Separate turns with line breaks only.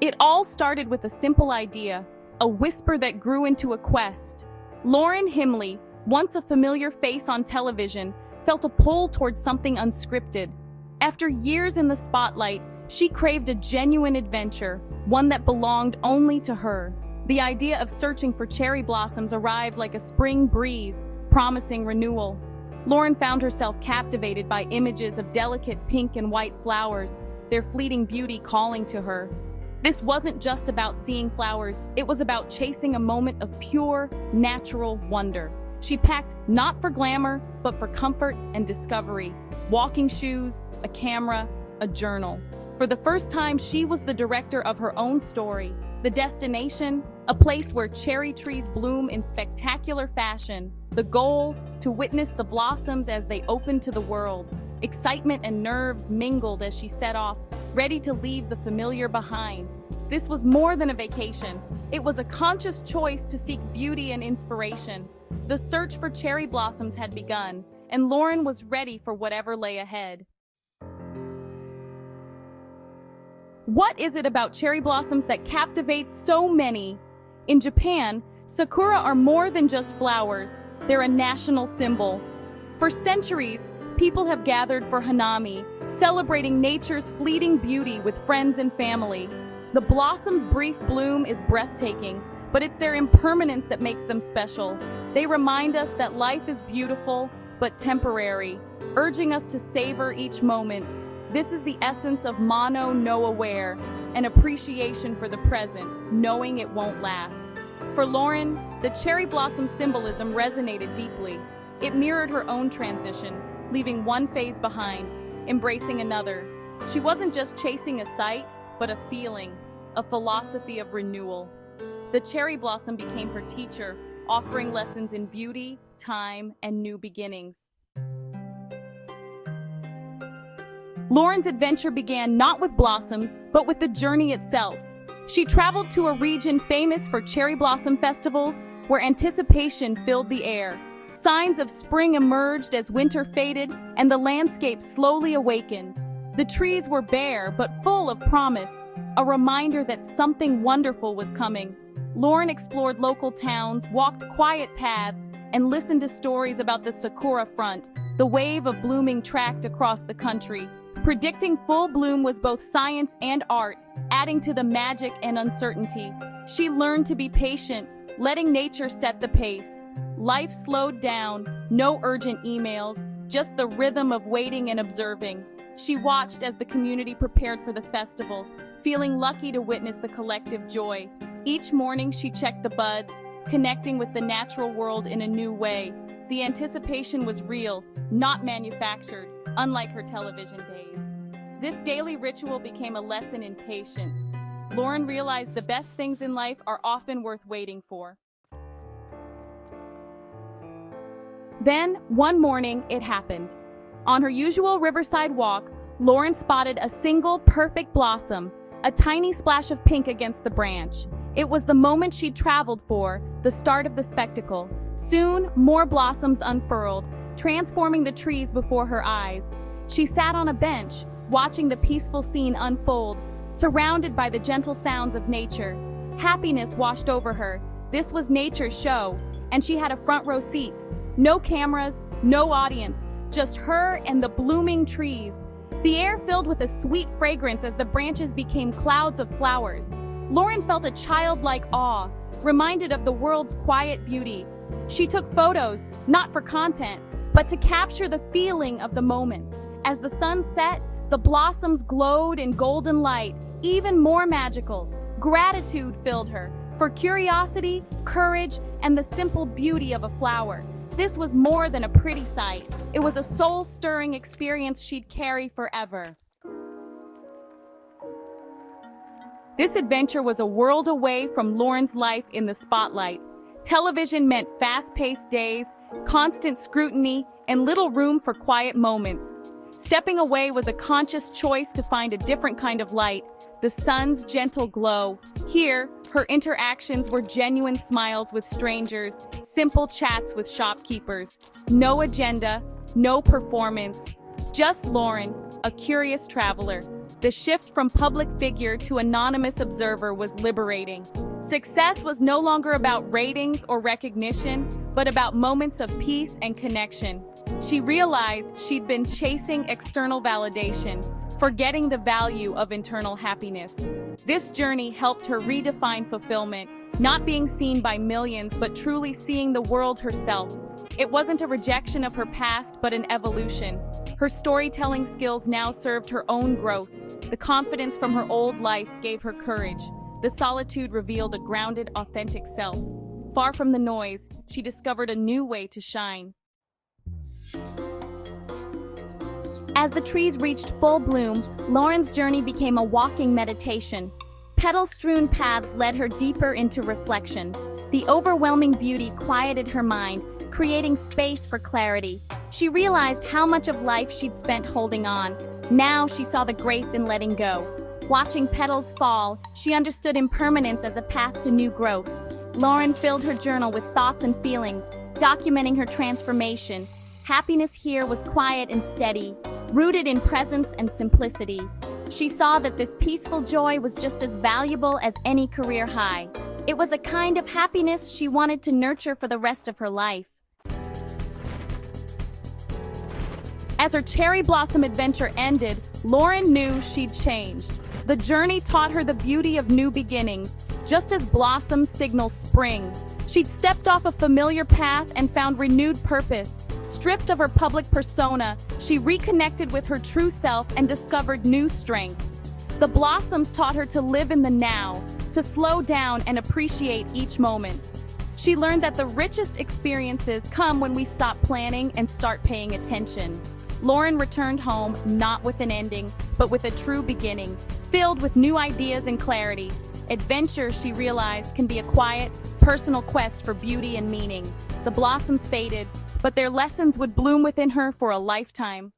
It all started with a simple idea, a whisper that grew into a quest. Lauren Himle, once a familiar face on television, felt a pull towards something unscripted. After years in the spotlight, she craved a genuine adventure, one that belonged only to her. The idea of searching for cherry blossoms arrived like a spring breeze, promising renewal. Lauren found herself captivated by images of delicate pink and white flowers, their fleeting beauty calling to her. This wasn't just about seeing flowers, it was about chasing a moment of pure, natural wonder. She packed not for glamour, but for comfort and discovery. Walking shoes, a camera, a journal. For the first time, she was the director of her own story. The destination, a place where cherry trees bloom in spectacular fashion. The goal, to witness the blossoms as they opened to the world. Excitement and nerves mingled as she set off, ready to leave the familiar behind. This was more than a vacation. It was a conscious choice to seek beauty and inspiration. The search for cherry blossoms had begun, and Lauren was ready for whatever lay ahead. What is it about cherry blossoms that captivates so many? In Japan, sakura are more than just flowers. They're a national symbol. For centuries, people have gathered for hanami, celebrating nature's fleeting beauty with friends and family. The blossom's brief bloom is breathtaking, but it's their impermanence that makes them special. They remind us that life is beautiful, but temporary, urging us to savor each moment. This is the essence of mono no aware, an appreciation for the present, knowing it won't last. For Lauren, the cherry blossom symbolism resonated deeply. It mirrored her own transition, leaving one phase behind, embracing another. She wasn't just chasing a sight, but a feeling, a philosophy of renewal. The cherry blossom became her teacher, offering lessons in beauty, time, and new beginnings. Lauren's adventure began not with blossoms, but with the journey itself. She traveled to a region famous for cherry blossom festivals, where anticipation filled the air. Signs of spring emerged as winter faded, and the landscape slowly awakened. The trees were bare, but full of promise, a reminder that something wonderful was coming. Lauren explored local towns, walked quiet paths, and listened to stories about the Sakura front, the wave of blooming tracked across the country. Predicting full bloom was both science and art, adding to the magic and uncertainty. She learned to be patient, letting nature set the pace. Life slowed down, no urgent emails, just the rhythm of waiting and observing. She watched as the community prepared for the festival, feeling lucky to witness the collective joy. Each morning she checked the buds, connecting with the natural world in a new way. The anticipation was real, not manufactured, unlike her television days. This daily ritual became a lesson in patience. Lauren realized the best things in life are often worth waiting for. Then, one morning, it happened. On her usual riverside walk, Lauren spotted a single perfect blossom, a tiny splash of pink against the branch. It was the moment she'd traveled for, the start of the spectacle. Soon, more blossoms unfurled, transforming the trees before her eyes. She sat on a bench, watching the peaceful scene unfold, surrounded by the gentle sounds of nature. Happiness washed over her. This was nature's show, and she had a front row seat. No cameras, no audience, just her and the blooming trees. The air filled with a sweet fragrance as the branches became clouds of flowers. Lauren felt a childlike awe, reminded of the world's quiet beauty. She took photos, not for content, but to capture the feeling of the moment. As the sun set, the blossoms glowed in golden light, even more magical. Gratitude filled her, for curiosity, courage, and the simple beauty of a flower. This was more than a pretty sight. It was a soul-stirring experience she'd carry forever. This adventure was a world away from Lauren's life in the spotlight. Television meant fast-paced days, constant scrutiny, and little room for quiet moments. Stepping away was a conscious choice to find a different kind of light, the sun's gentle glow. Here, her interactions were genuine smiles with strangers, simple chats with shopkeepers. No agenda, no performance, just Lauren, a curious traveler. The shift from public figure to anonymous observer was liberating. Success was no longer about ratings or recognition, but about moments of peace and connection. She realized she'd been chasing external validation, forgetting the value of internal happiness. This journey helped her redefine fulfillment, not being seen by millions, but truly seeing the world herself. It wasn't a rejection of her past, but an evolution. Her storytelling skills now served her own growth. The confidence from her old life gave her courage. The solitude revealed a grounded, authentic self. Far from the noise, she discovered a new way to shine. As the trees reached full bloom, Lauren's journey became a walking meditation. Petal-strewn paths led her deeper into reflection. The overwhelming beauty quieted her mind, creating space for clarity. She realized how much of life she'd spent holding on. Now she saw the grace in letting go. Watching petals fall, she understood impermanence as a path to new growth. Lauren filled her journal with thoughts and feelings, documenting her transformation. Happiness here was quiet and steady, rooted in presence and simplicity. She saw that this peaceful joy was just as valuable as any career high. It was a kind of happiness she wanted to nurture for the rest of her life. As her cherry blossom adventure ended, Lauren knew she'd changed. The journey taught her the beauty of new beginnings, just as blossoms signal spring. She'd stepped off a familiar path and found renewed purpose. Stripped of her public persona, she reconnected with her true self and discovered new strength. The blossoms taught her to live in the now, to slow down and appreciate each moment. She learned that the richest experiences come when we stop planning and start paying attention. Lauren returned home not with an ending, but with a true beginning, filled with new ideas and clarity. Adventure, she realized, can be a quiet, personal quest for beauty and meaning. The blossoms faded, but their lessons would bloom within her for a lifetime.